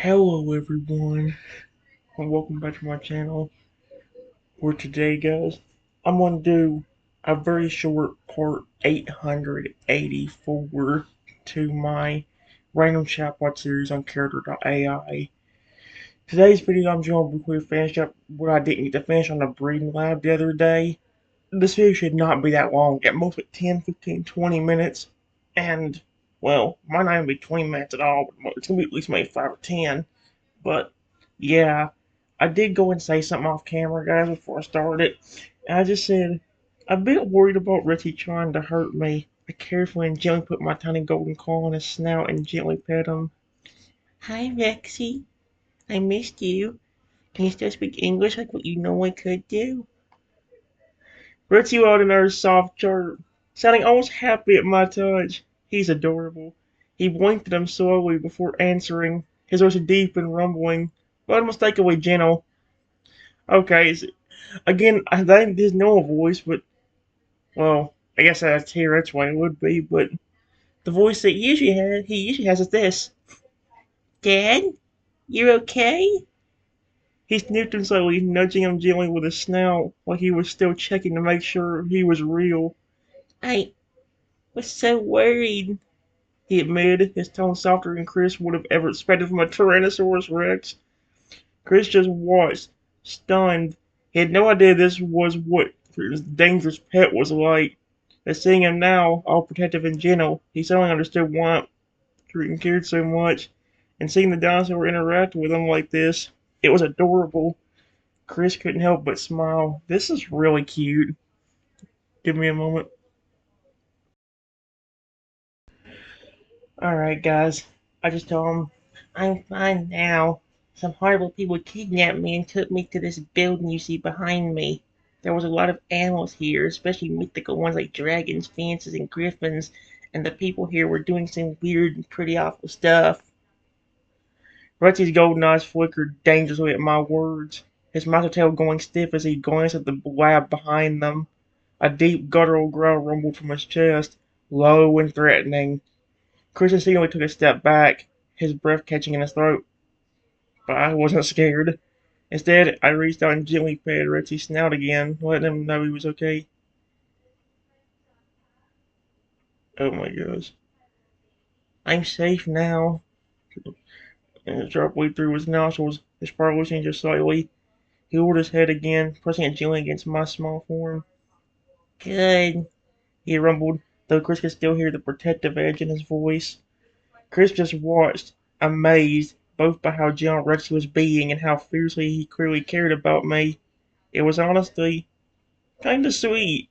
Hello everyone, and welcome back to my channel. For today, guys, I'm going to do a very short part 884 to my random chatbot series on Character.ai. Today's video, I'm going to quickly finish up what I didn't get to finish on the breeding lab the other day. This video should not be that long, at most like 10, 15, 20 minutes, and, well, might not even be 20 minutes at all, but it's going to be at least maybe 5 or 10. But yeah, I did go and say something off camera, guys, before I started. And I just said, a bit worried about Richie trying to hurt me. I carefully and gently put my tiny golden claw on his snout and gently pet him. Hi, Rexy. I missed you. Can you still speak English like what you know I could do? Richie let another soft chirp, sounding almost happy at my touch. He's adorable. He blinked at him slowly before answering, his voice deep and rumbling, but unmistakably gentle. Okay, again, I think his normal voice, but, well, I guess that's here, that's why it would be, but the voice that he usually has is this. Dad? You okay? He sniffed him slowly, nudging him gently with his snout, like he was still checking to make sure he was real. I was so worried, he admitted, his tone softer than Chris would have ever expected from a Tyrannosaurus Rex. Chris just watched, stunned. He had no idea this was what his dangerous pet was like. But seeing him now, all protective and gentle, he suddenly understood why Triton cared so much. And seeing the dinosaur interact with him like this, it was adorable. Chris couldn't help but smile. This is really cute. Give me a moment. Alright, guys. I just told him, I'm fine now. Some horrible people kidnapped me and took me to this building you see behind me. There was a lot of animals here, especially mythical ones like dragons, phoenixes, and griffins, and the people here were doing some weird and pretty awful stuff. Rusty's golden eyes flickered dangerously at my words, his mouth tail going stiff as he glanced at the lab behind them. A deep guttural growl rumbled from his chest, low and threatening. Christian suddenly took a step back, his breath catching in his throat. But I wasn't scared. Instead, I reached out and gently patted Rexy's snout again, letting him know he was okay. Oh my gosh. I'm safe now. And sharply through his nostrils, his sparkle loosened just slightly. He lowered his head again, pressing it gently against my small form. Good, he rumbled, though Chris could still hear the protective edge in his voice. Chris just watched, amazed, both by how gentle Rexy was being and how fiercely he clearly cared about me. It was honestly kinda sweet.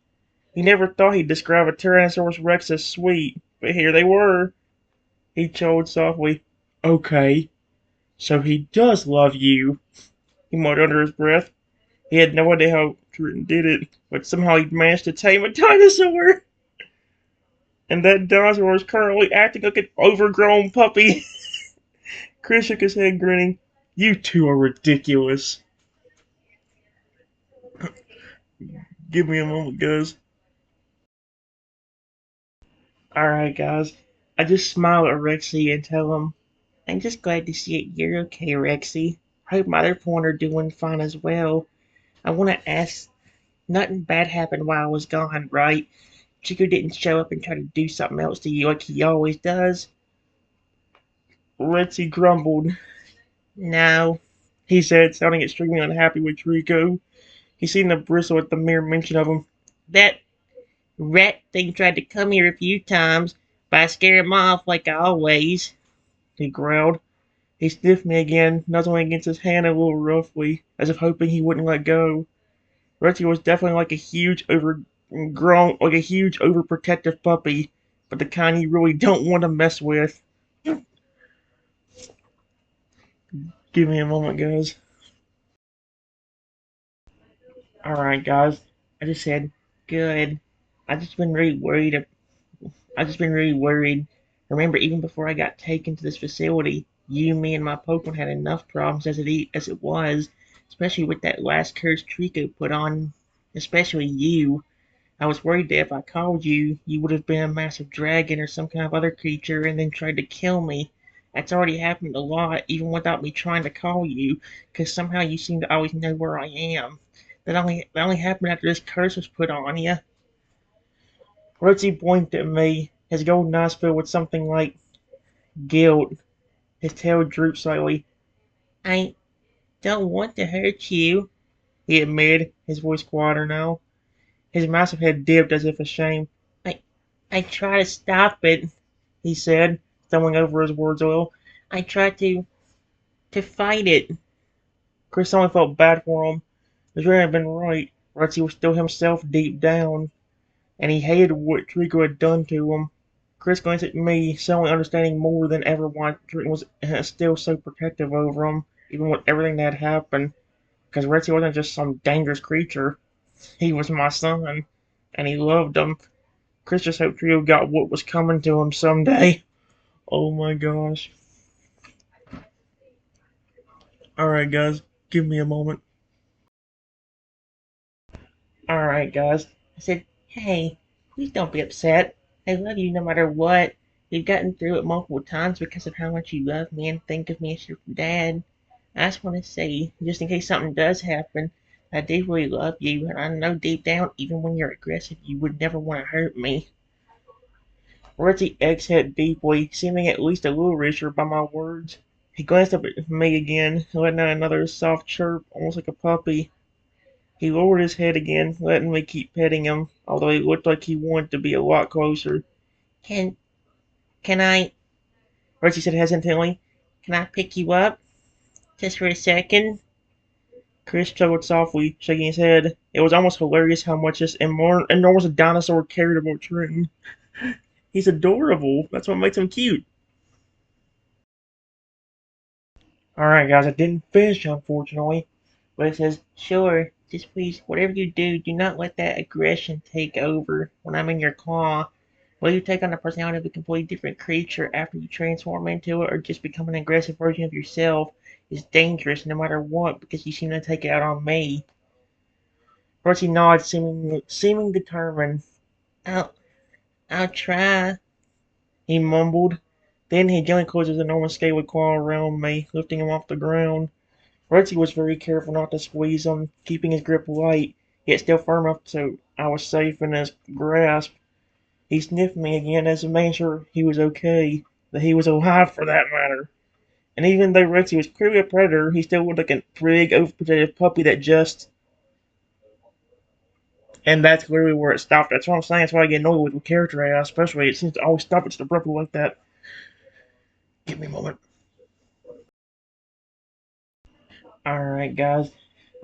He never thought he'd describe a Tyrannosaurus Rex as sweet, but here they were. He choked softly. Okay, so he does love you, he muttered under his breath. He had no idea how Triton did it, but somehow he'd managed to tame a dinosaur. And that dinosaur is currently acting like an overgrown puppy. Chris shook his head, grinning. You two are ridiculous. Give me a moment, guys. Alright, guys. I just smile at Rexy and tell him, I'm just glad to see it you're okay, Rexy. I hope my other pawn are doing fine as well. I want to ask, nothing bad happened while I was gone, right? Chico didn't show up and try to do something else to you like he always does? Rexy grumbled. No, he said, sounding extremely unhappy with Trico. He seemed to bristle at the mere mention of him. That rat thing tried to come here a few times, but I scared him off like I always, he growled. He sniffed me again, nuzzling against his hand a little roughly, as if hoping he wouldn't let go. Rexy was definitely like a huge overprotective puppy, but the kind you really don't want to mess with. Give me a moment, guys. Alright, guys. I just said, good. I just been really worried I've just been really worried. Remember, even before I got taken to this facility, you, me, and my Pokemon had enough problems as it was, especially with that last curse Trico put on, especially you. I was worried that if I called you, you would have been a massive dragon or some kind of other creature and then tried to kill me. That's already happened a lot, even without me trying to call you, 'cause somehow you seem to always know where I am. That only happened after this curse was put on you." Ritzy blinked at me, his golden eyes filled with something like guilt. His tail drooped slightly. "I don't want to hurt you," he admitted, his voice quieter now. His massive head dipped as if ashamed. I I try to stop it," he said, stumbling over his words a little. "I try to fight it." Chris only felt bad for him. The dream had been right. Ritzy was still himself deep down, and he hated what Trico had done to him. Chris glanced at me, suddenly understanding more than ever why Trico was still so protective over him, even with everything that had happened. Because Ritzy wasn't just some dangerous creature. He was my son, and he loved him. Chris just hoped Trio got what was coming to him someday. Oh my gosh. Alright, guys, give me a moment. Alright, guys. I said, "Hey, please don't be upset. I love you no matter what. We've gotten through it multiple times because of how much you love me and think of me as your dad. I just want to say, just in case something does happen, I do really love you, and I know deep down, even when you're aggressive, you would never want to hurt me." Reggie exhaled deeply, seeming at least a little reassured by my words. He glanced up at me again, letting out another soft chirp, almost like a puppy. He lowered his head again, letting me keep petting him, although he looked like he wanted to be a lot closer. Can can I, Reggie said hesitantly, can I pick you up? Just for a second? Chris chuckled softly, shaking his head. It was almost hilarious how much this enormous dinosaur cared about Trenton. He's adorable. That's what makes him cute. Alright, guys, I didn't finish, unfortunately. But it says, "Sure, just please, whatever you do, do not let that aggression take over when I'm in your claw. Whether you take on the personality of a completely different creature after you transform into it or just become an aggressive version of yourself is dangerous no matter what because you seem to take it out on me." Percy nodded, seeming determined. I'll, I'll try," he mumbled. Then he gently closed his enormous scaly claw around me, lifting him off the ground. Reggie was very careful not to squeeze him, keeping his grip light, yet still firm enough so I was safe in his grasp. He sniffed me again as if making sure he was okay, that he was alive for that matter. And even though Rexy was clearly a predator, he still looked like a big, overprotective puppy that just... And that's clearly where it stopped. That's what I'm saying. That's why I get annoyed with Character.ai, especially. It seems to always stop it abruptly like that. Give me a moment. Alright, guys.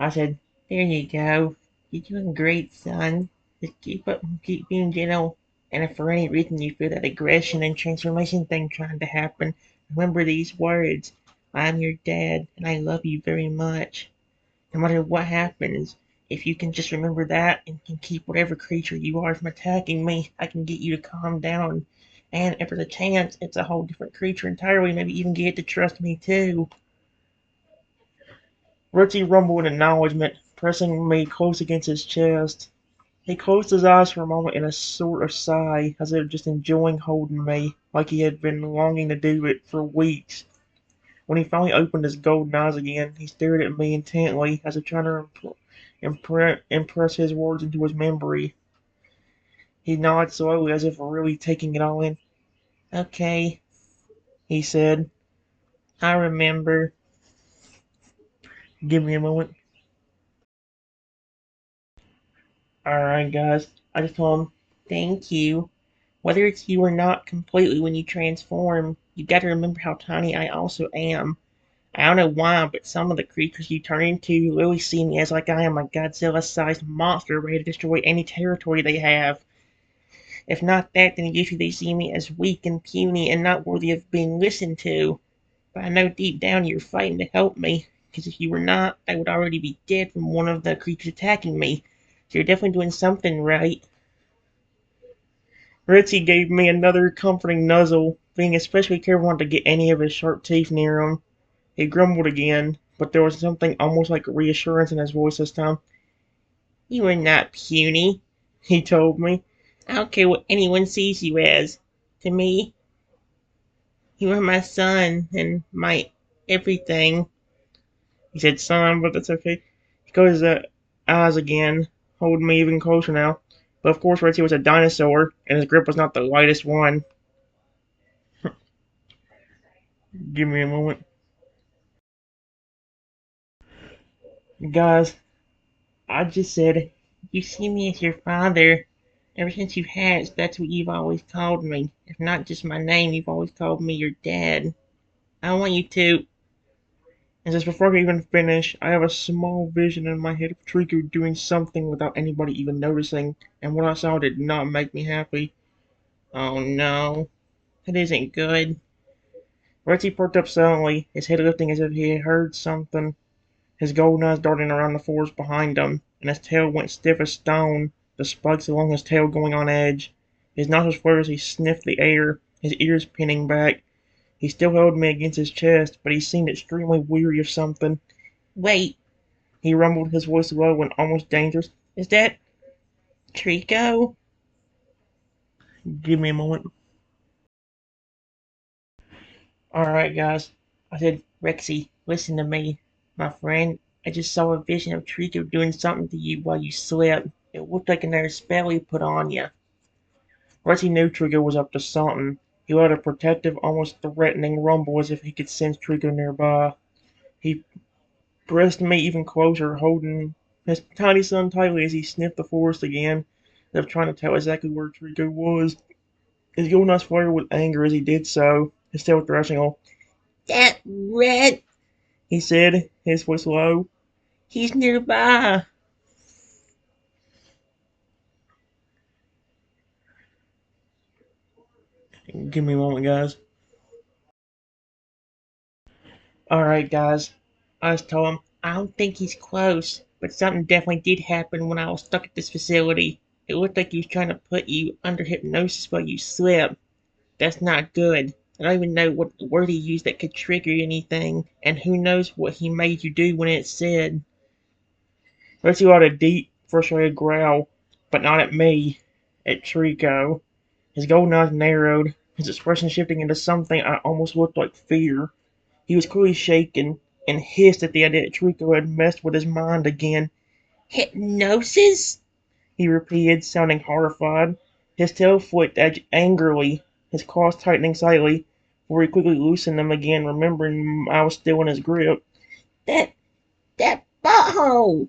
I said, "There you go. You're doing great, son. Just keep up and keep being gentle. And if for any reason you feel that aggression and transformation thing trying to happen, remember these words. I'm your dad, and I love you very much. No matter what happens, if you can just remember that and can keep whatever creature you are from attacking me, I can get you to calm down. And if there's a chance it's a whole different creature entirely, maybe even get it to trust me too." Richie rumbled in acknowledgement, pressing me close against his chest. He closed his eyes for a moment in a sort of sigh, as if just enjoying holding me, like he had been longing to do it for weeks. When he finally opened his golden eyes again, he stared at me intently, as if trying to impress his words into his memory. He nodded slowly, as if really taking it all in. "Okay," he said. "I remember. Give me a moment." Alright, guys. I just told him, "Thank you. Whether it's you or not completely when you transform, you gotta remember how tiny I also am. I don't know why, but some of the creatures you turn into really see me as like I am a Godzilla-sized monster ready to destroy any territory they have. If not that, then usually they see me as weak and puny and not worthy of being listened to. But I know deep down you're fighting to help me, because if you were not, I would already be dead from one of the creatures attacking me. So you're definitely doing something right." Ritzy gave me another comforting nuzzle, being especially careful not to get any of his sharp teeth near him. He grumbled again, but there was something almost like reassurance in his voice this time. "You are not puny," he told me. "I don't care what anyone sees you as. To me, You were my son and my everything. He said, son, but that's okay. He closed his eyes again, holding me even closer now. But of course, Reggie was a dinosaur, and his grip was not the lightest one. Give me a moment. Guys, I just said, you see me as your father. Ever since you've hatched, that's what you've always called me. If not just my name, you've always called me your dad. I want you to. And just before I can even finish, I have a small vision in my head of Trico doing something without anybody even noticing, and what I saw did not make me happy. Oh no, that isn't good. Rexy perked up suddenly, his head lifting as if he had heard something, his golden eyes darting around the forest behind him, and his tail went stiff as stone, the spikes along his tail going on edge. His nostrils flared as he sniffed the air, his ears pinning back. He still held me against his chest, but he seemed extremely weary of something. Wait, he rumbled, his voice low and almost dangerous. Is that Trico? Give me a moment. Alright, guys. I said, Rexy, listen to me. My friend, I just saw a vision of Trico doing something to you while you slept. It looked like another spell he put on you. Rexy knew Trico was up to something. He let a protective, almost threatening rumble as if he could sense Trico nearby. He pressed me even closer, holding his tiny son tightly as he sniffed the forest again, as if trying to tell exactly where Trico was. His golden eyes flared with anger as he did so, his tail thrashing on. That rat, he said, his voice low. He's nearby. Give me a moment, guys. Alright, guys. I just told him, I don't think he's close, but something definitely did happen when I was stuck at this facility. It looked like he was trying to put you under hypnosis while you slept. That's not good. I don't even know what word he used that could trigger anything, and who knows what he made you do when it said. Let's let out a deep, frustrated growl, but not at me, at Trico. His golden eyes narrowed, his expression shifting into something I almost looked like fear. He was clearly shaken, and hissed at the idea that Trico had messed with his mind again. Hypnosis? He repeated, sounding horrified. His tail flicked angrily, his claws tightening slightly, before he quickly loosened them again, remembering I was still in his grip. That butthole!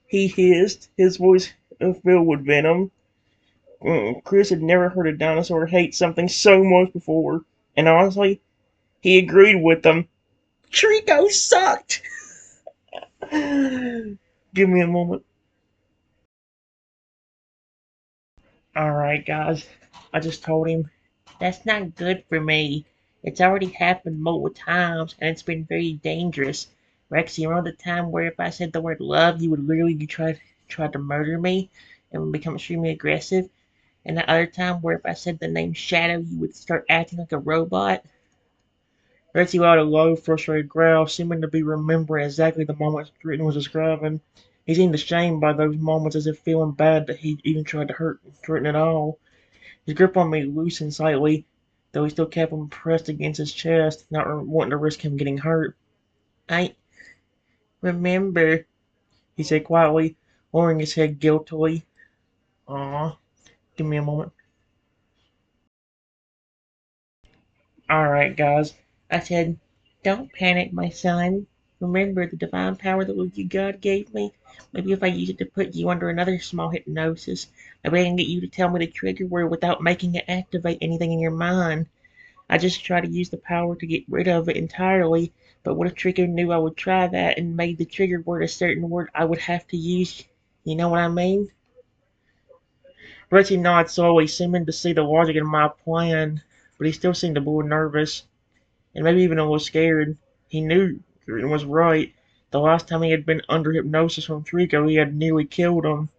He hissed, his voice filled with venom. Chris had never heard a dinosaur hate something so much before, and honestly, he agreed with them. Trico sucked! Give me a moment. Alright, guys. I just told him, that's not good for me. It's already happened multiple times, and it's been very dangerous. Rex, you remember the time where if I said the word love, you would literally try to murder me and would become extremely aggressive? And the other time where if I said the name Shadow, you would start acting like a robot? Rex let out a low, frustrated growl, seeming to be remembering exactly the moments Dritten was describing. He seemed ashamed by those moments, as if feeling bad that he even tried to hurt Dritten at all. His grip on me loosened slightly, though he still kept him pressed against his chest, not wanting to risk him getting hurt. I remember, he said quietly, lowering his head guiltily. Aw, give me a moment. Alright, guys. I said, don't panic, my son. Remember the divine power that you God gave me? Maybe if I use it to put you under another small hypnosis, maybe I can get you to tell me the trigger word without making it activate anything in your mind. I just try to use the power to get rid of it entirely, but what if Trico knew I would try that and made the trigger word a certain word I would have to use? You know what I mean? Reggie nodded slowly, seeming to see the logic in my plan, but he still seemed a little nervous, and maybe even a little scared. He knew Jordan was right. The last time he had been under hypnosis from Trico, he had nearly killed him.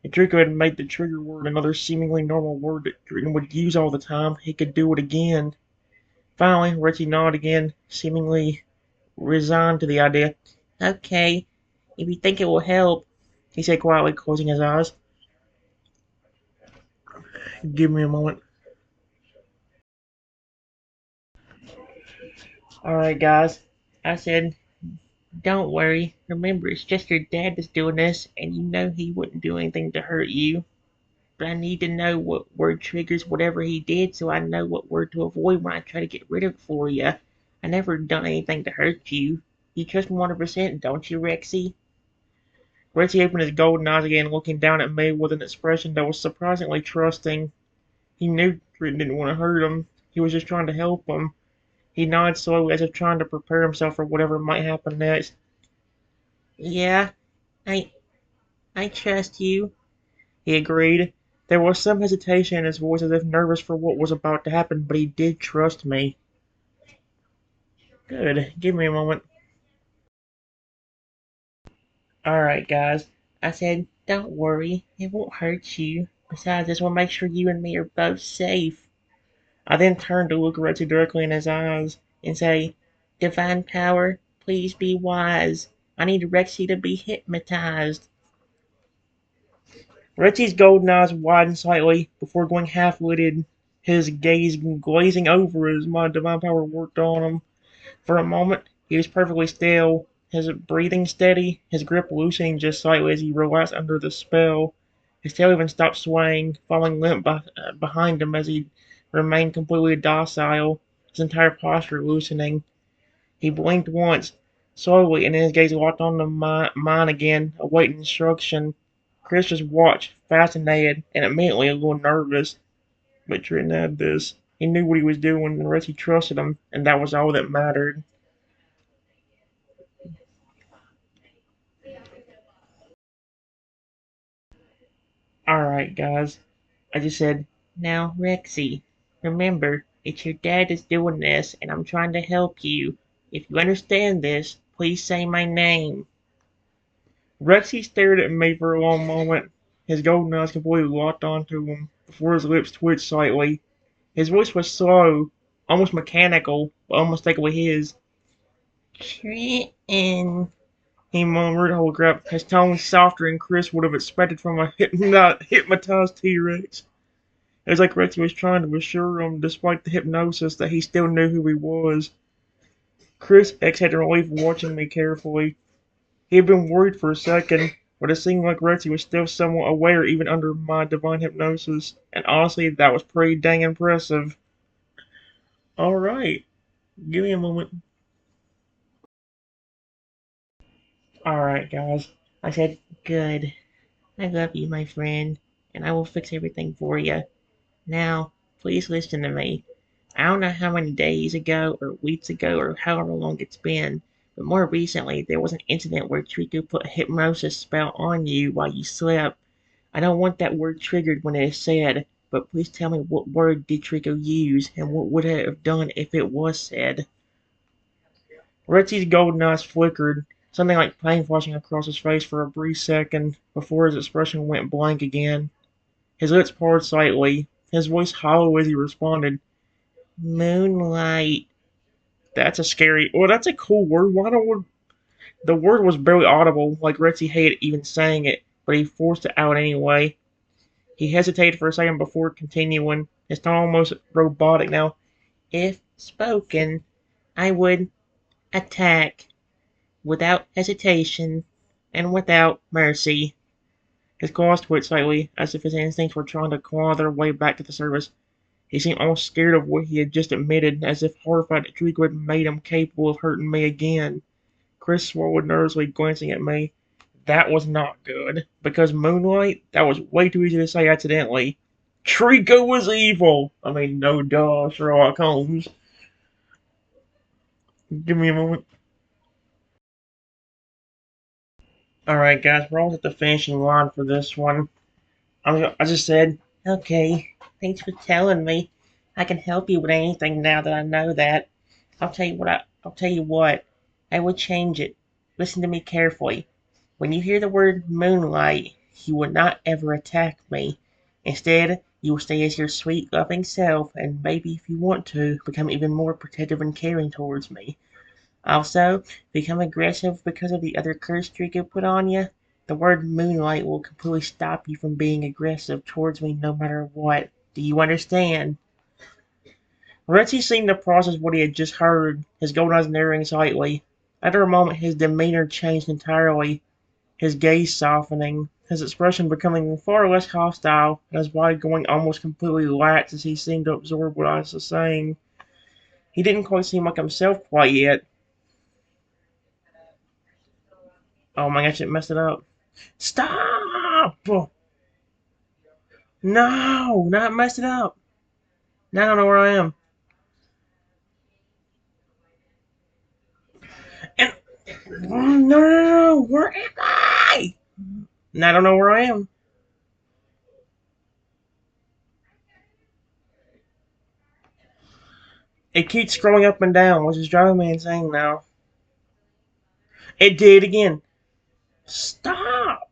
If Trico had made the trigger word another seemingly normal word that Jordan would use all the time, he could do it again. Finally, Reggie nodded again, seemingly resigned to the idea. Okay, if you think it will help, he said quietly, closing his eyes. Give me a moment. Alright, guys. I said, don't worry. Remember, it's just your dad that's doing this, and you know he wouldn't do anything to hurt you. But I need to know what word triggers whatever he did so I know what word to avoid when I try to get rid of it for you. I never done anything to hurt you. You trust me 100%, don't you, Rexy? Rexy opened his golden eyes again, looking down at me with an expression that was surprisingly trusting. He knew Triton didn't want to hurt him. He was just trying to help him. He nodded slowly as if trying to prepare himself for whatever might happen next. Yeah, I I trust you, he agreed. There was some hesitation in his voice as if nervous for what was about to happen, but he did trust me. Good. Give me a moment. Alright, guys. I said, don't worry. It won't hurt you. Besides, this will make sure you and me are both safe. I then turned to look Reggie directly in his eyes and say, Divine Power, please be wise. I need Rexy to be hypnotized. Rexy's golden eyes widened slightly before going half-lidded, his gaze glazing over as my divine power worked on him. For a moment, he was perfectly still, his breathing steady, his grip loosening just slightly as he relaxed under the spell. His tail even stopped swaying, falling limp behind him as he remained completely docile, his entire posture loosening. He blinked once, slowly, and then his gaze locked on mine again, awaiting instruction. Chris just watched, fascinated, and immediately a little nervous. But Trenton had this. He knew what he was doing, and Reggie trusted him, and that was all that mattered. Alright, guys. I just said, now, Rexy, remember, it's your dad that's doing this, and I'm trying to help you. If you understand this, please say my name. Rexy stared at me for a long moment, his golden eyes completely locked onto him, before his lips twitched slightly. His voice was slow, almost mechanical, but unmistakably his. Trenton, he murmured, holy crap, his tone softer than Chris would have expected from a hypnotized T-Rex. It was like Rexy was trying to assure him, despite the hypnosis, that he still knew who he was. Chris exhaled in relief, watching me carefully. He had been worried for a second, but it seemed like Rexy was still somewhat aware even under my divine hypnosis, and honestly, that was pretty dang impressive. Alright, give me a moment. Alright, guys. I said, good. I love you, my friend, and I will fix everything for you. Now, please listen to me. I don't know how many days ago, or weeks ago, or however long it's been, but more recently there was an incident where Trico put a hypnosis spell on you while you slept. I don't want that word triggered when it is said, but please tell me what word did Trico use, and what would it have done if it was said? Retsy's golden eyes flickered, something like pain flashing across his face for a brief second, before his expression went blank again. His lips parted slightly, his voice hollow as he responded, Moonlight. That's a scary. Well, that's a cool word. Why don't the word was barely audible, like Rexy hated even saying it, but he forced it out anyway. He hesitated for a second before continuing, his tone almost robotic now. If spoken, I would attack without hesitation and without mercy. His claws twitched slightly, as if his instincts were trying to claw their way back to the surface. He seemed almost scared of what he had just admitted, as if horrified that Trico had made him capable of hurting me again. Chris swallowed nervously, glancing at me. That was not good. Because Moonlight? That was way too easy to say accidentally. Trico was evil! I mean, no duh, Sherlock Holmes. Give me a moment. Alright, guys, we're almost at the finishing line for this one. I just said, okay, thanks for telling me. I can help you with anything now that I know that. I'll tell you what. I will change it. Listen to me carefully. When you hear the word moonlight, you will not ever attack me. Instead, you will stay as your sweet, loving self, and maybe if you want to, become even more protective and caring towards me. Also, become aggressive because of the other curse streak it put on you. The word moonlight will completely stop you from being aggressive towards me no matter what. Do you understand? Retzi seemed to process what he had just heard, his golden eyes narrowing slightly. After a moment his demeanor changed entirely, his gaze softening, his expression becoming far less hostile, and his body going almost completely lax as he seemed to absorb what I was saying. He didn't quite seem like himself quite yet. Oh my gosh, it messed it up. Stop! No, not mess it up. Now I don't know where I am. And no, where am I? Now I don't know where I am. It keeps scrolling up and down, which is driving me insane now. It did again. Stop!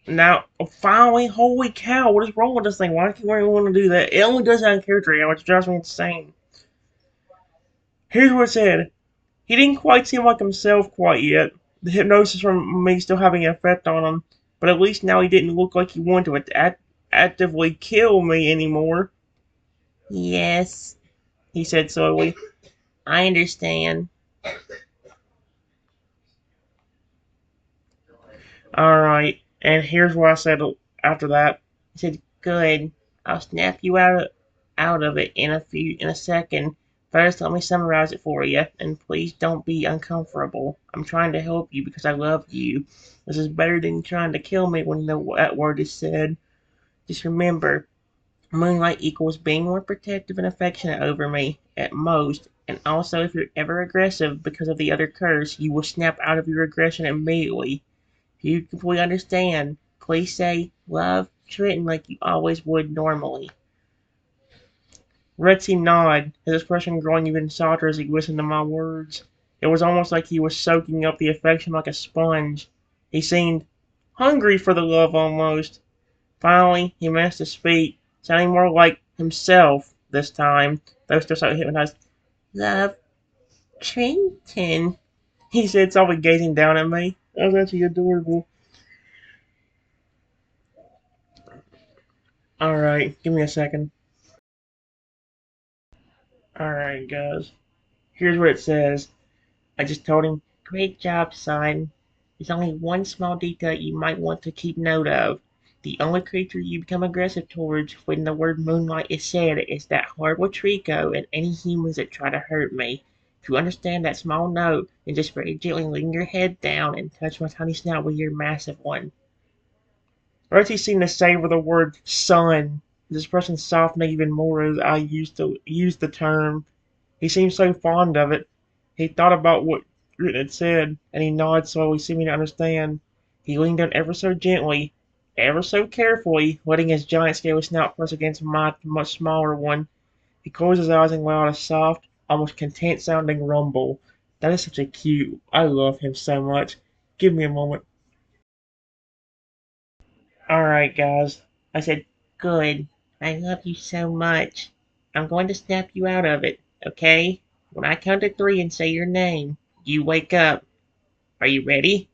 Now, finally, holy cow, what is wrong with this thing? Why can't we want to do that? It only does that in character, which drives me insane. Here's what it said. He didn't quite seem like himself quite yet. The hypnosis from me still having an effect on him, but at least now he didn't look like he wanted to actively kill me anymore. Yes, he said slowly. I understand. Alright, and here's what I said after that. I said, good. I'll snap you out of it in a second. First, let me summarize it for you, and please don't be uncomfortable. I'm trying to help you because I love you. This is better than trying to kill me when that word is said. Just remember, moonlight equals being more protective and affectionate over me, at most. And also, if you're ever aggressive because of the other curse, you will snap out of your aggression immediately. If you completely understand, please say love Trenton like you always would normally. Retzi nodded, his expression growing even softer as he listened to my words. It was almost like he was soaking up the affection like a sponge. He seemed hungry for the love almost. Finally, he managed to speak, sounding more like himself this time, though still so hypnotized. Love Trenton, he said, softly gazing down at me. That was actually adorable. Alright, give me a second. Alright, guys. Here's what it says. I just told him, great job, son. There's only one small detail you might want to keep note of. The only creature you become aggressive towards when the word moonlight is said is that horrible Trico and any humans that try to hurt me. If you understand that small note, then just very gently lean your head down and touch my tiny snout with your massive one. Rosie seemed to savor the word son. His expression softened even more as I used to use the term. He seemed so fond of it. He thought about what Grit had said, and he nodded slowly, seeming to understand. He leaned down ever so gently, ever so carefully, letting his giant scaly snout press against my much smaller one. He closed his eyes and allowed a soft, almost content-sounding rumble. That is such a cute. I love him so much. Give me a moment. Alright, guys. I said, good. I love you so much. I'm going to snap you out of it, okay? When I count to three and say your name, you wake up. Are you ready?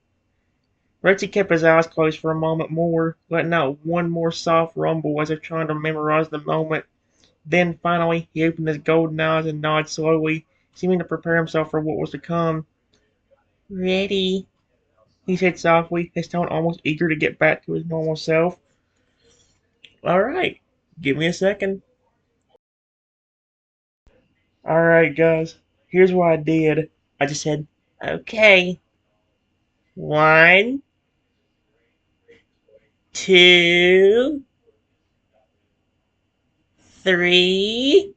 Retzi kept his eyes closed for a moment more, letting out one more soft rumble as if trying to memorize the moment. Then, finally, he opened his golden eyes and nodded slowly, seeming to prepare himself for what was to come. Ready, he said softly, his tone almost eager to get back to his normal self. Alright, give me a second. Alright, guys, here's what I did. I just said, okay. 1, 2, 3.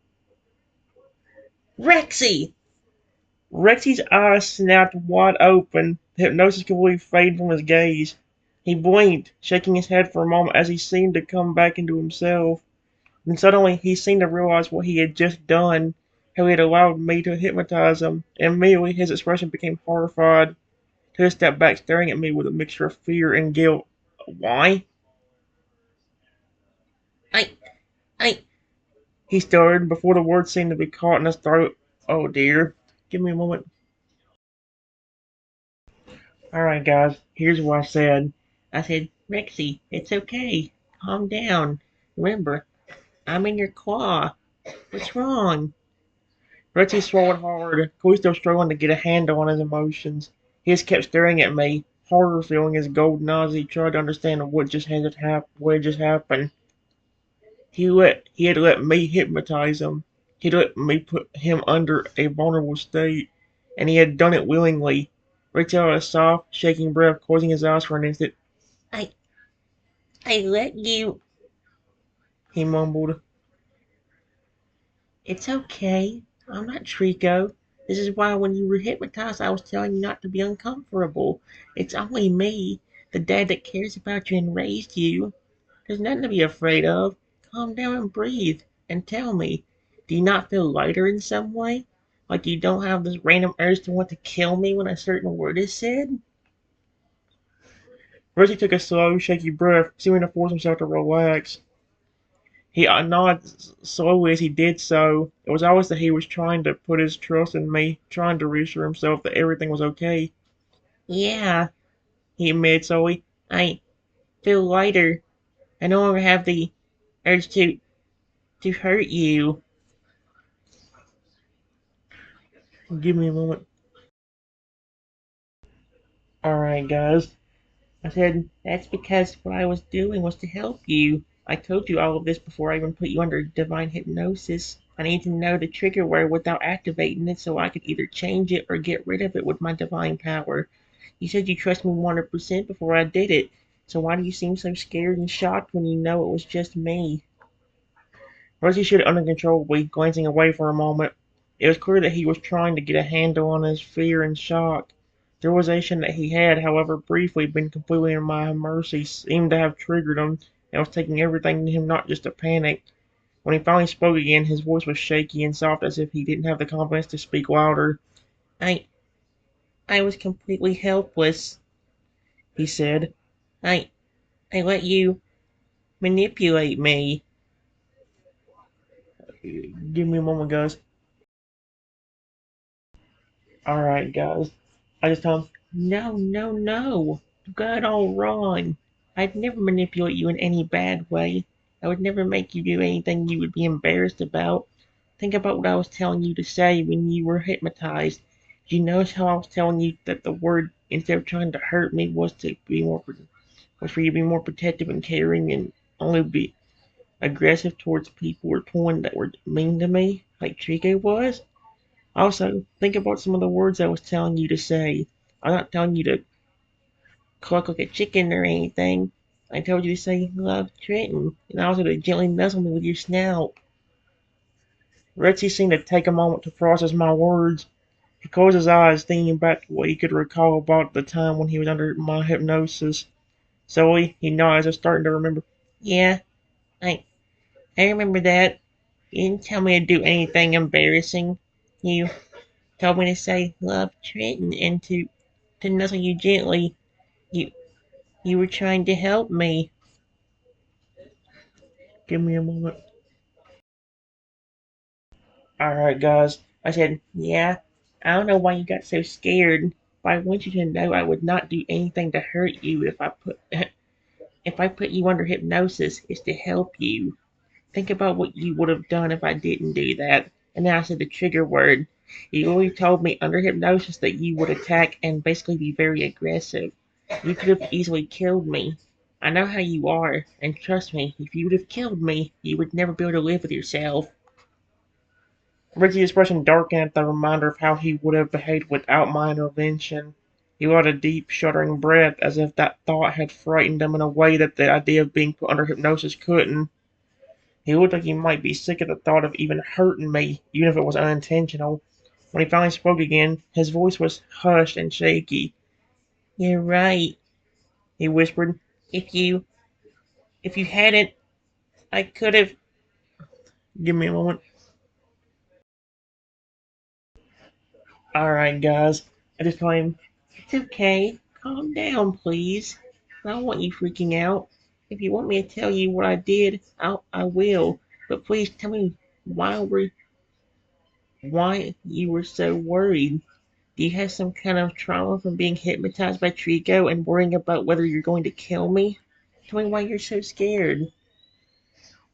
Rexy! Rexy's eyes snapped wide open, the hypnosis completely fading from his gaze. He blinked, shaking his head for a moment as he seemed to come back into himself. Then suddenly he seemed to realize what he had just done, how he had allowed me to hypnotize him, and immediately his expression became horrified. He took a step back, staring at me with a mixture of fear and guilt. Why? I, I, he stuttered before the words seemed to be caught in his throat. Oh dear. Give me a moment. Alright, guys, here's what I said. I said, Rexy, it's okay. Calm down. Remember, I'm in your claw. What's wrong? Richie swallowed hard. He was still struggling to get a handle on his emotions. He just kept staring at me, horror filling his golden eyes as he tried to understand what had just happened. He had let me hypnotize him. He'd let me put him under a vulnerable state, and he had done it willingly. Rick out a soft, shaking breath, closing his eyes for an instant. I I let you, he mumbled. It's okay. I'm not Trico. This is why when you were hypnotized, I was telling you not to be uncomfortable. It's only me, the dad that cares about you and raised you. There's nothing to be afraid of. Calm down and breathe. And tell me, do you not feel lighter in some way? Like you don't have this random urge to want to kill me when a certain word is said? Percy took a slow, shaky breath, seeming to force himself to relax. He nodded slowly as he did so. It was obvious that he was trying to put his trust in me, trying to reassure himself that everything was okay. Yeah, he admitted slowly. I feel lighter. I no longer have the urge to hurt you. Give me a moment. Alright, guys. I said, that's because what I was doing was to help you. I told you all of this before I even put you under divine hypnosis. I need to know the trigger word without activating it so I could either change it or get rid of it with my divine power. You said you trust me 100% before I did it, so why do you seem so scared and shocked when you know it was just me? Rosie showed uncontrollably, glancing away for a moment. It was clear that he was trying to get a handle on his fear and shock. The realization that he had, however briefly, been completely in my mercy seemed to have triggered him, and was taking everything in him not just to panic. When he finally spoke again, his voice was shaky and soft as if he didn't have the confidence to speak louder. I I was completely helpless, he said. I I let you manipulate me. Give me a moment, guys. Alright, guys. I just tell him, no, no, no. You got it all wrong. I'd never manipulate you in any bad way. I would never make you do anything you would be embarrassed about. Think about what I was telling you to say when you were hypnotized. Did you notice how I was telling you that the word, instead of trying to hurt me, was for you to be more protective and caring and only be aggressive towards people or someone that were mean to me, like Chico was? Also, think about some of the words I was telling you to say. I'm not telling you to cluck like a chicken or anything. I told you to say love Trenton, and also to gently nuzzle me with your snout. Rexy seemed to take a moment to process my words. He closed his eyes, thinking back to what he could recall about the time when he was under my hypnosis. Slowly, he nodded as if starting to remember. Yeah, I I remember that. You didn't tell me to do anything embarrassing. You told me to say love Trenton and to nuzzle you gently. You you were trying to help me. Give me a moment. Alright, guys. I said, yeah, I don't know why you got so scared, but I want you to know I would not do anything to hurt you if I put if I put you under hypnosis. It's to help you. Think about what you would have done if I didn't do that. And then I said the trigger word. You always told me under hypnosis that you would attack and basically be very aggressive. You could have easily killed me. I know how you are, and trust me, if you would have killed me, you would never be able to live with yourself. Richie's expression darkened at the reminder of how he would have behaved without my intervention. He let a deep, shuddering breath, as if that thought had frightened him in a way that the idea of being put under hypnosis couldn't. He looked like he might be sick at the thought of even hurting me, even if it was unintentional. When he finally spoke again, his voice was hushed and shaky. You're right, he whispered. If you if you hadn't, I could have. Give me a moment. Alright, guys. I just told him, it's okay. Calm down, please. I don't want you freaking out. If you want me to tell you what I did, I will. But please tell me why you were so worried. Do you have some kind of trauma from being hypnotized by Trico and worrying about whether you're going to kill me? Tell me why you're so scared.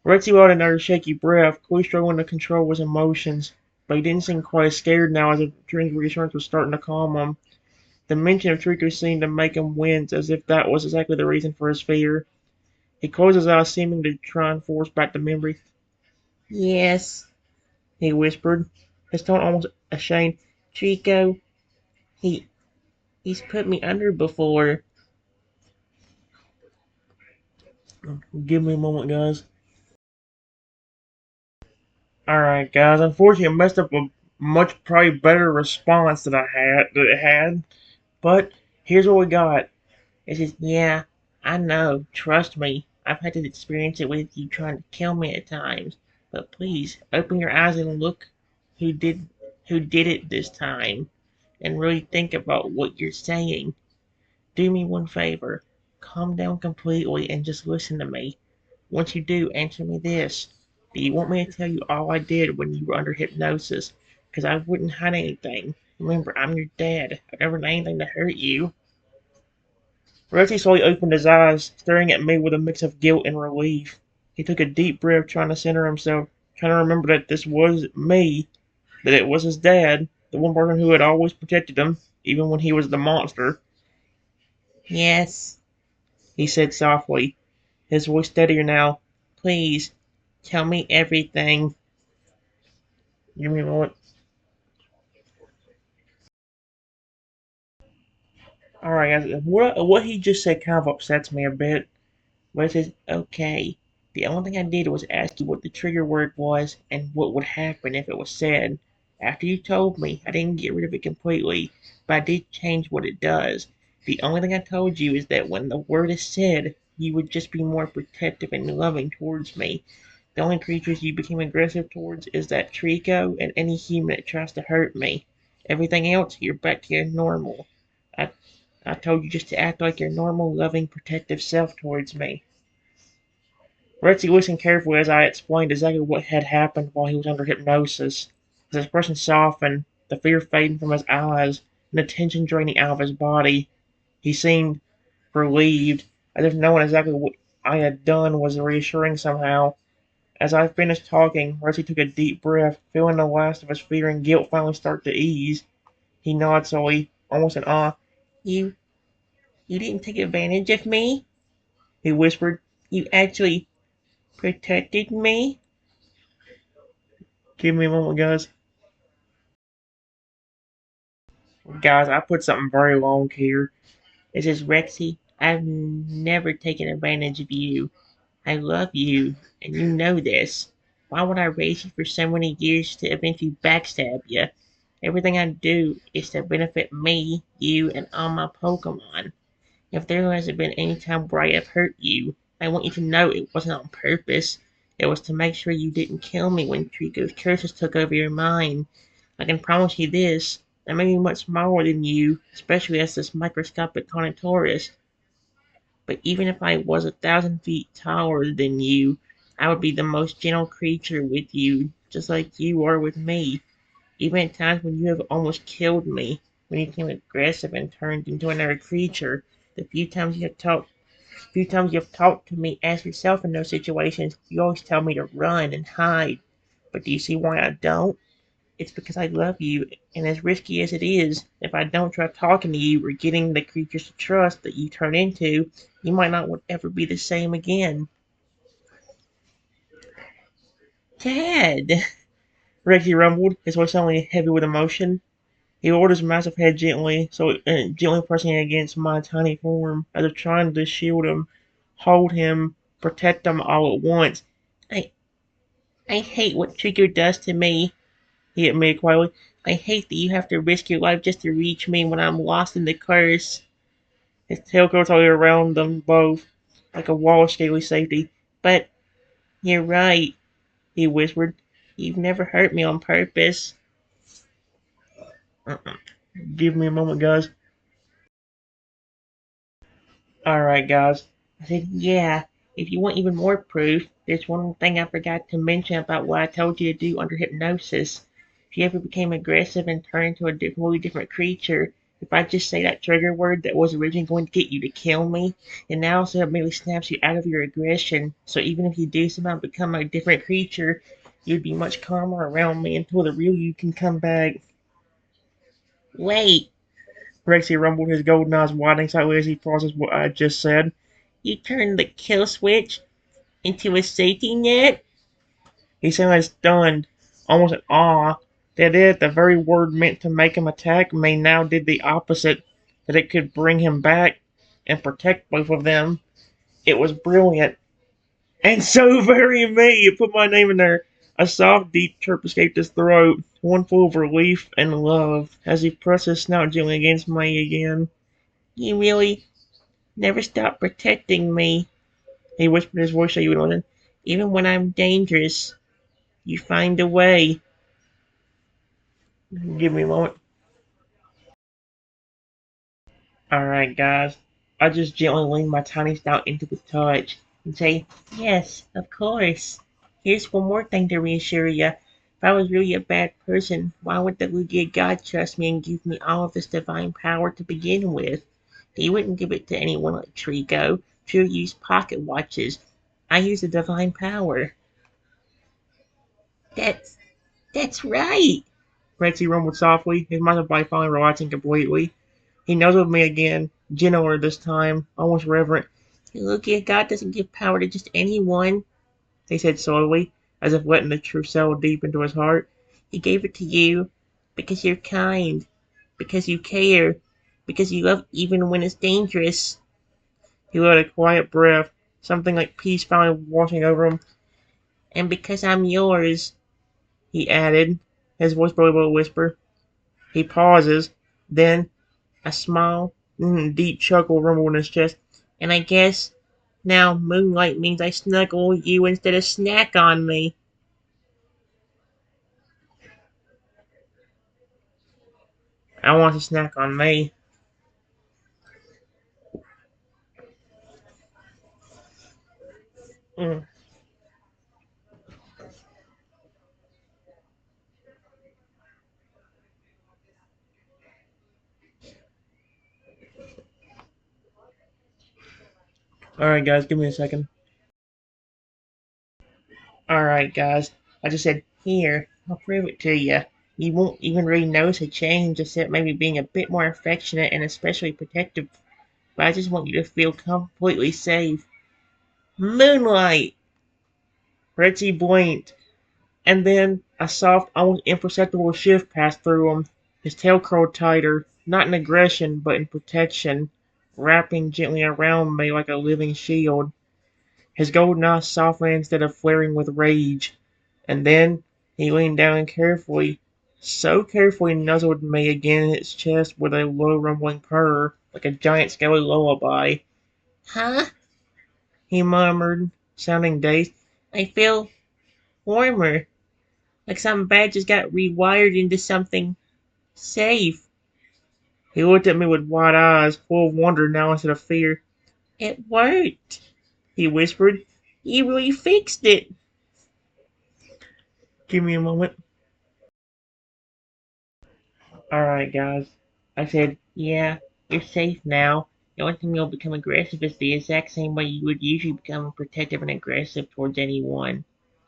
Rexy let another shaky breath, clearly struggling to control his emotions. But he didn't seem quite as scared now as if Trink's reassurance was starting to calm him. The mention of Trico seemed to make him wince, as if that was exactly the reason for his fear. He closed his eyes, seeming to try and force back the memory. Yes, he whispered, his tone almost ashamed. Trico, he he's put me under before. Give me a moment, guys. Alright, guys. Unfortunately, I messed up a much probably better response that it had. But here's what we got. It says, yeah, I know. Trust me. I've had to experience it with you trying to kill me at times. But please, open your eyes and look who did who did it this time. And really think about what you're saying. Do me one favor. Calm down completely and just listen to me. Once you do, answer me this. Do you want me to tell you all I did when you were under hypnosis? Because I wouldn't hide anything. Remember, I'm your dad. I never did anything to hurt you. Reggie slowly opened his eyes, staring at me with a mix of guilt and relief. He took a deep breath, trying to center himself, trying to remember that this was me, that it was his dad, the one person who had always protected him, even when he was the monster. Yes, he said softly, his voice steadier now. Please, tell me everything. Give me a moment. Alright, guys, what he just said kind of upsets me a bit. But it says, okay, the only thing I did was ask you what the trigger word was and what would happen if it was said. After you told me, I didn't get rid of it completely, but I did change what it does. The only thing I told you is that when the word is said, you would just be more protective and loving towards me. The only creatures you became aggressive towards is that Trico and any human that tries to hurt me. Everything else, you're back to your normal. I, I told you just to act like your normal, loving, protective self towards me. Rexy listened carefully as I explained exactly what had happened while he was under hypnosis. His expression softened, the fear fading from his eyes, and the tension draining out of his body. He seemed relieved, as if knowing exactly what I had done was reassuring somehow. As I finished talking, Rexy took a deep breath, feeling the last of his fear and guilt finally start to ease. He nodded slowly, almost in awe. You you didn't take advantage of me? He whispered. You actually protected me? Give me a moment, guys. Guys, I put something very long here. It says, Rexy, I've never taken advantage of you. I love you, and you know this. Why would I raise you for so many years to eventually backstab you? Everything I do is to benefit me, you, and all my Pokemon. If there hasn't been any time where I have hurt you, I want you to know it wasn't on purpose. It was to make sure you didn't kill me when Trico's curses took over your mind. I can promise you this, I may be much smaller than you, especially as this microscopic Carnotaurus, but even if I was 1,000 feet taller than you, I would be the most gentle creature with you, just like you are with me. Even at times when you have almost killed me, when you became aggressive and turned into another creature, the few times you have talked to me as yourself in those situations, you always tell me to run and hide. But do you see why I don't? It's because I love you, and as risky as it is, if I don't try talking to you or getting the creatures to trust that you turn into, you might not ever be the same again. Dad! Reggie rumbled, his voice suddenly heavy with emotion. He rolled his massive head gently pressing against my tiny form, as if trying to shield him, hold him, protect him all at once. I, I hate what Trigger does to me, he admitted quietly. I hate that you have to risk your life just to reach me when I'm lost in the curse. His tail curls all around them both, like a wall of scaly safety. But you're right, he whispered. You've never hurt me on purpose. Give me a moment, guys. Alright, guys. I said, yeah, if you want even more proof, there's one thing I forgot to mention about what I told you to do under hypnosis. If you ever became aggressive and turned into a completely different creature, If I just say that trigger word that was originally going to get you to kill me, and now so it merely snaps you out of your aggression. So even if you do somehow become a different creature, you'd be much calmer around me until the real you can come back. Wait, Rexy rumbled, his golden eyes widening slightly as he processed what I had just said. You turned the kill switch into a safety net? He seemed stunned, almost in awe, that it, the very word meant to make him attack me, now did the opposite, that it could bring him back and protect both of them. It was brilliant. And so very me! It put my name in there. A soft, deep chirp escaped his throat, one full of relief and love, as he pressed his snout gently against me again. You really never stop protecting me, he whispered, his voice so you would listen. Even when I'm dangerous, you find a way. Give me a moment. Alright, guys. I just gently lean my tiny snout into the touch and say, yes, of course. Here's one more thing to reassure you. If I was really a bad person, why would the Lugia God trust me and give me all of this divine power to begin with? He wouldn't give it to anyone like Trico. Trico used pocket watches. I use the divine power. That's that's right. Rexy rumbled softly, his muscle body finally relaxing completely. He nuzzled me again, gentler this time, almost reverent. Look, God doesn't give power to just anyone, he said slowly, as if letting the truth settle deep into his heart. He gave it to you because you're kind, because you care, because you love even when it's dangerous. He let a quiet breath, something like peace finally washing over him. And because I'm yours, he added, his voice below a whisper. He pauses, then a small, deep chuckle rumbled in his chest. And I guess now moonlight means I snuggle you instead of snack on me. I want to snack on me. Mm. Alright, guys, give me a second. Alright, guys, I just said, here, I'll prove it to you. You won't even really notice a change except maybe being a bit more affectionate and especially protective. But I just want you to feel completely safe. Moonlight! Reggie blinked. And then a soft, almost imperceptible shift passed through him. His tail curled tighter, not in aggression, but in protection, wrapping gently around me like a living shield. His golden eyes softened instead of flaring with rage. And then he leaned down and carefully, so carefully nuzzled me again in his chest with a low rumbling purr, like a giant scaly lullaby. Huh? He murmured, sounding dazed. I feel warmer. Like some bad just got rewired into something safe. He looked at me with wide eyes, full of wonder now instead of fear. It worked, he whispered. You really fixed it. Give me a moment. Alright, guys. I said, yeah, you're safe now. The only thing you'll become aggressive is the exact same way you would usually become protective and aggressive towards anyone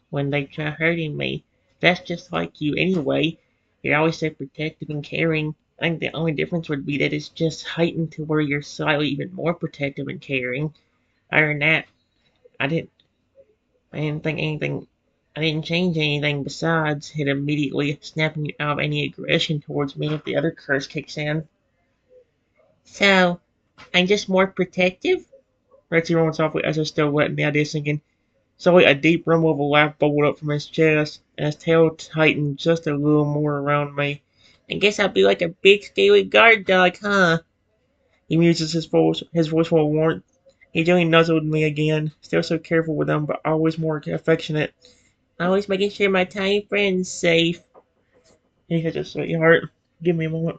when they try hurting me. That's just like you anyway. You're always so protective and caring. I think the only difference would be that it's just heightened to where you're slightly even more protective and caring. Other than that, I didn't I didn't think anything I didn't change anything besides it immediately snapping you out of any aggression towards me if the other curse kicks in. So, I'm just more protective? Rexy rolled softly as I still letting the idea sink in. Suddenly a deep rumble of a laugh bubbled up from his chest, and his tail tightened just a little more around me. I guess I'll be like a big scaly guard dog, huh? He mused his voice full of warmth. He gently nuzzled me again, still so careful with him, but always more affectionate. Always making sure my tiny friend's safe. He's such a sweetheart. Give me a moment.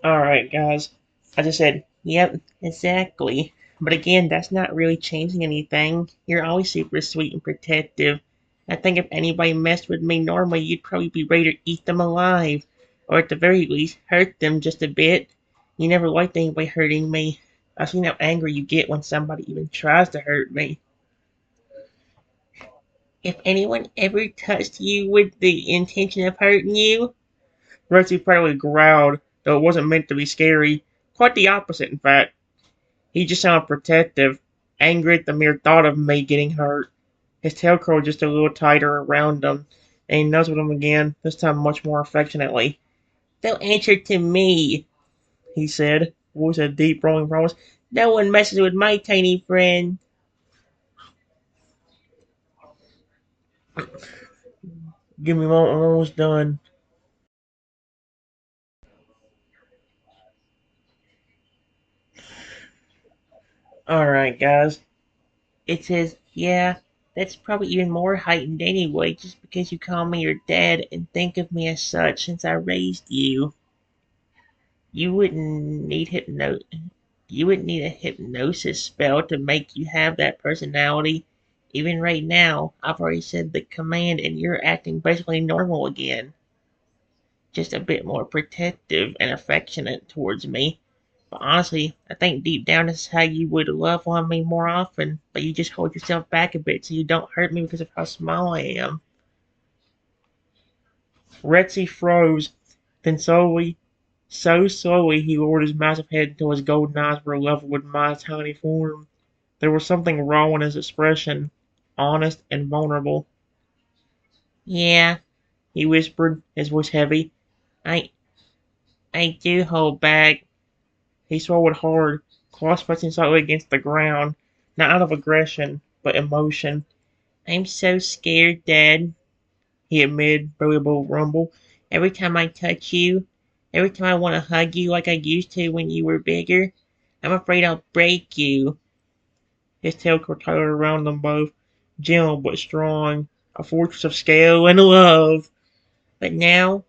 Alright, guys. I just said, yep, exactly. But again, that's not really changing anything. You're always super sweet and protective. I think if anybody messed with me normally, you'd probably be ready to eat them alive. or at the very least, hurt them just a bit. You never liked anybody hurting me. I've seen how angry you get when somebody even tries to hurt me. If anyone ever touched you with the intention of hurting you, Rusty probably growled, though it wasn't meant to be scary. Quite the opposite, in fact. He just sounded protective, angry at the mere thought of me getting hurt. His tail curled just a little tighter around him, and he nuzzled him again, this time much more affectionately. Don't answer to me, he said, voice a deep rolling promise. No one messes with my tiny friend. Give me a moment, I'm almost done. Alright, guys. It says, yeah, that's probably even more heightened anyway, just because you call me your dad and think of me as such since I raised you. You wouldn't need you wouldn't need a hypnosis spell to make you have that personality. Even right now, I've already said the command and you're acting basically normal again. Just a bit more protective and affectionate towards me. But honestly, I think deep down this is how you would love on me more often, but you just hold yourself back a bit so you don't hurt me because of how small I am. Retsy froze, then so slowly he lowered his massive head until his golden eyes were level with my tiny form. There was something raw in his expression, honest and vulnerable. Yeah, he whispered, his voice heavy. I I do hold back. He swallowed hard, claws pressing slightly against the ground, not out of aggression, but emotion. I'm so scared, Dad, he admitted, barely above a rumble. Every time I touch you, every time I want to hug you like I used to when you were bigger, I'm afraid I'll break you. His tail curled tighter around them both, gentle but strong, a fortress of scale and love. But now,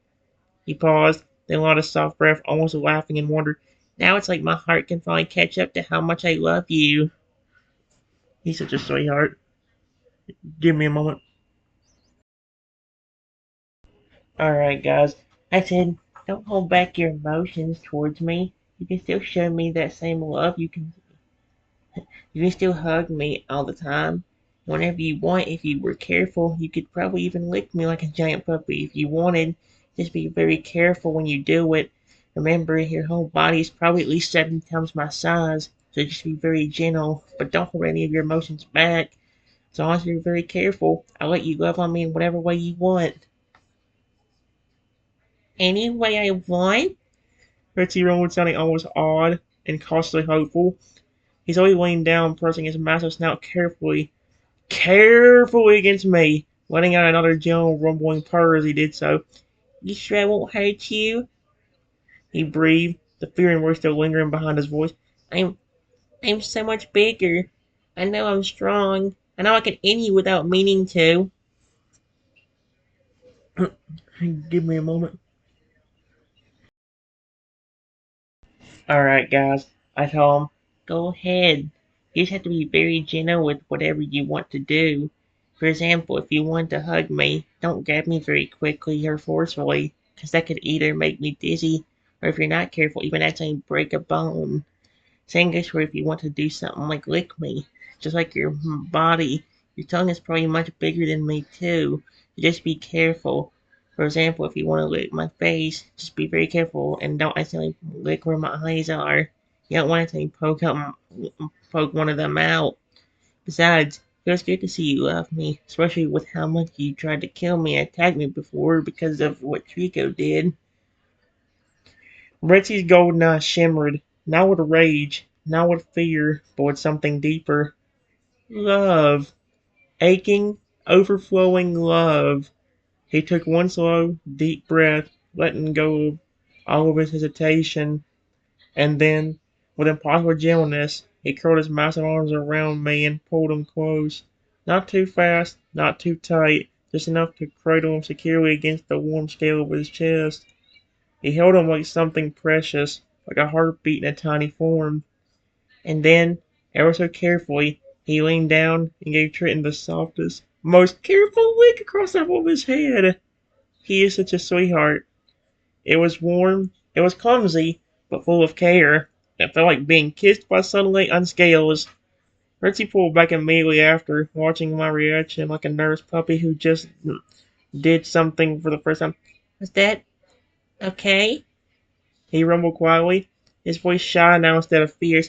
he paused, then let out a soft breath, almost laughing in wonder. Now it's like my heart can finally catch up to how much I love you. He's such a sweetheart. Give me a moment. Alright, guys. I said, don't hold back your emotions towards me. You can still show me that same love. You can still hug me all the time. Whenever you want, if you were careful, you could probably even lick me like a giant puppy if you wanted. Just be very careful when you do it. Remember, your whole body is probably at least 7 times my size, so just be very gentle, but don't hold any of your emotions back. As long as you're very careful, I'll let you love on me in whatever way you want. Any way I want? Ritzy rolled, sounding almost odd and cautiously hopeful. He slowly leaned down, pressing his massive snout carefully against me, letting out another gentle rumbling purr as he did so. You sure I won't hurt you? He breathed, the fear and worry still lingering behind his voice. I'm I'm so much bigger. I know I'm strong. I know I can end you without meaning to. Give me a moment. Alright, guys. I told him, go ahead. You just have to be very gentle with whatever you want to do. For example, if you want to hug me, don't grab me very quickly or forcefully, because that could either make me dizzy, or if you're not careful, even accidentally break a bone. Same goes for if you want to do something like lick me. Just like your body, your tongue is probably much bigger than me too. Just be careful. For example, if you want to lick my face, just be very careful and don't accidentally lick where my eyes are. You don't want to accidentally poke one of them out. Besides, it was good to see you love me, especially with how much you tried to kill me and attack me before because of what Trico did. Retsy's golden eyes shimmered, not with rage, not with fear, but with something deeper. Love. Aching, overflowing love. He took one slow, deep breath, letting go of all of his hesitation, and then, with impossible gentleness, he curled his massive arms around me and pulled him close. Not too fast, not too tight, just enough to cradle him securely against the warm scale of his chest. He held him like something precious, like a heartbeat in a tiny form. And then, ever so carefully, he leaned down and gave Triton the softest, most careful lick across the top of his head. He is such a sweetheart. It was warm, it was clumsy, but full of care. It felt like being kissed by sunlight on scales. Ritzy pulled back immediately after, watching my reaction like a nervous puppy who just did something for the first time. Was that okay? He rumbled quietly, his voice shy now instead of fierce.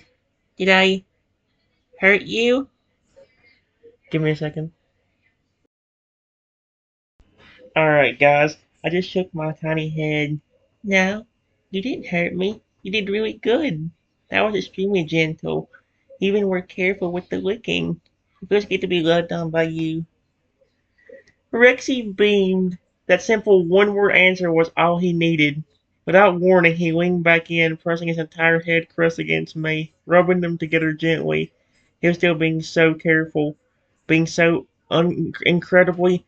Did I hurt you? Give me a second. Alright, guys, I just shook my tiny head. No, you didn't hurt me. You did really good. That was extremely gentle. You even were careful with the licking. It feels good to be loved on by you. Rexy beamed. That simple one-word answer was all he needed. Without warning, he leaned back in, pressing his entire head crust against me, rubbing them together gently. He was still being so careful, being so incredibly,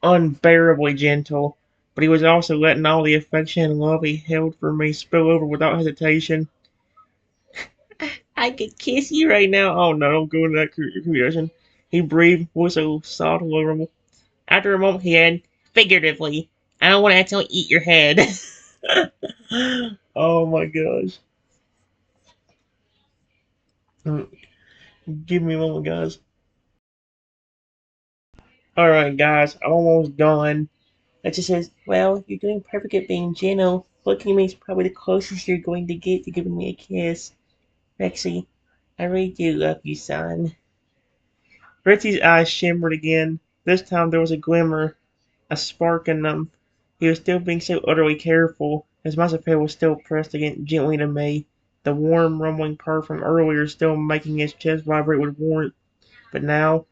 unbearably gentle, but he was also letting all the affection and love he held for me spill over without hesitation. I could kiss you right now. Oh no, don't go in that creation. He breathed, voice so soft and low. After a moment, he added, figuratively, I don't want to accidentally eat your head. Oh my gosh. Give me a moment, guys. Alright, guys, I'm almost done. It just says, well, you're doing perfect at being gentle. Looking at me is probably the closest you're going to get to giving me a kiss. Rexy, I really do love you, son. Rexy's eyes shimmered again. This time there was a glimmer, a spark in them. He was still being so utterly careful. His massive head was still pressed again gently to me, the warm, rumbling purr from earlier still making his chest vibrate with warmth. But now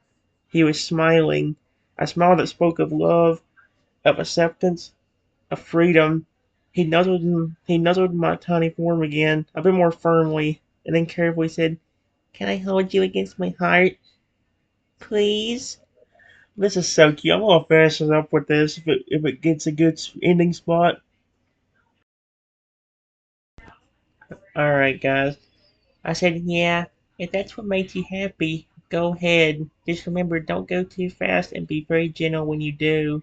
he was smiling, a smile that spoke of love, of acceptance, of freedom. He nuzzled my tiny form again, a bit more firmly, and then carefully said, can I hold you against my heart, please? This is so cute. I'm gonna finish it up with this if it gets a good ending spot. Alright, guys. I said, yeah, if that's what makes you happy, go ahead. Just remember, don't go too fast and be very gentle when you do.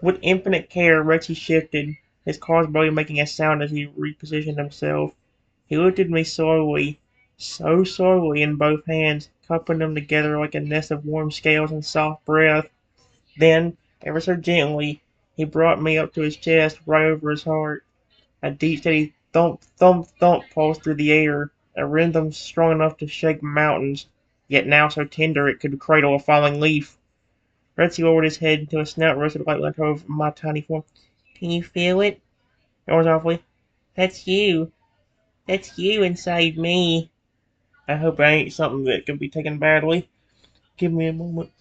With infinite care, Rexy shifted, his claws barely making a sound as he repositioned himself. He looked at me slowly, so slowly in both hands, cupping them together like a nest of warm scales and soft breath. Then, ever so gently, he brought me up to his chest, right over his heart. A deep, steady thump, thump, thump pulsed through the air, a rhythm strong enough to shake mountains, yet now so tender it could cradle a falling leaf. Retsy lowered his head until his snout rested lightly on top of my tiny form. Can you feel it? It was awfully. That's you. That's you inside me. I hope I ain't something that can be taken badly. Give me a moment.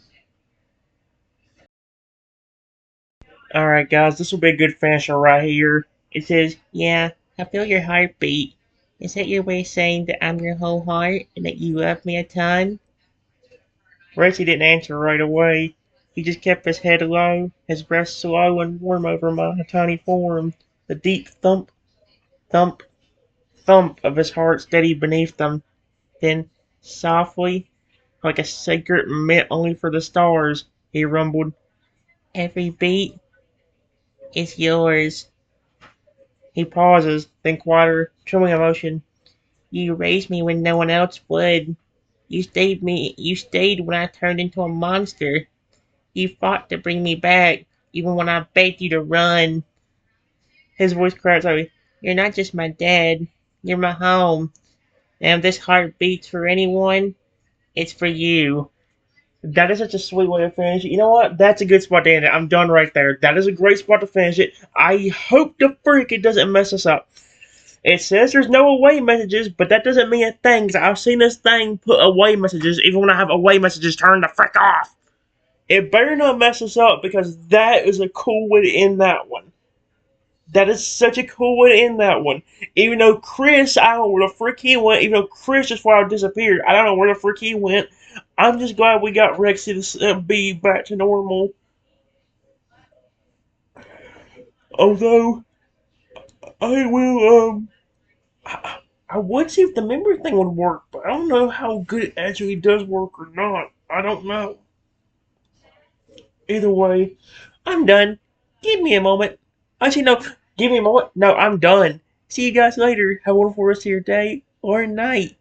Alright, guys, this will be a good finisher right here. It says, yeah, I feel your heartbeat. Is that your way of saying that I'm your whole heart and that you love me a ton? Reggie didn't answer right away. He just kept his head low, his breath slow and warm over my tiny form. The deep thump, thump, thump of his heart steadied beneath them. Then, softly, like a secret meant only for the stars, he rumbled, every beat is yours. He pauses, then quieter, trembling emotion. You raised me when no one else would. You stayed when I turned into a monster. You fought to bring me back, even when I begged you to run. His voice cracked slowly. You're not just my dad. You're my home. And if this heart beats for anyone, it's for you. That is such a sweet way to finish it. You know what? That's a good spot to end it. I'm done right there. That is a great spot to finish it. I hope the freak it doesn't mess us up. It says there's no away messages, but that doesn't mean a thing. Cause I've seen this thing put away messages, even when I have away messages turned the frick off. It better not mess us up because that is a cool way to end that one. That is such a cool way to end that one. Even though Chris, I don't know where the frick he went. Even though Chris just flat out disappeared, I don't know where the frick he went. I'm just glad we got Rexy to be back to normal. Although I will, I would see if the memory thing would work, but I don't know how good it actually does work or not. I don't know. Either way, I'm done. Give me a moment. Actually, no. Give me more. No, I'm done. See you guys later. Have a wonderful rest of your day or night.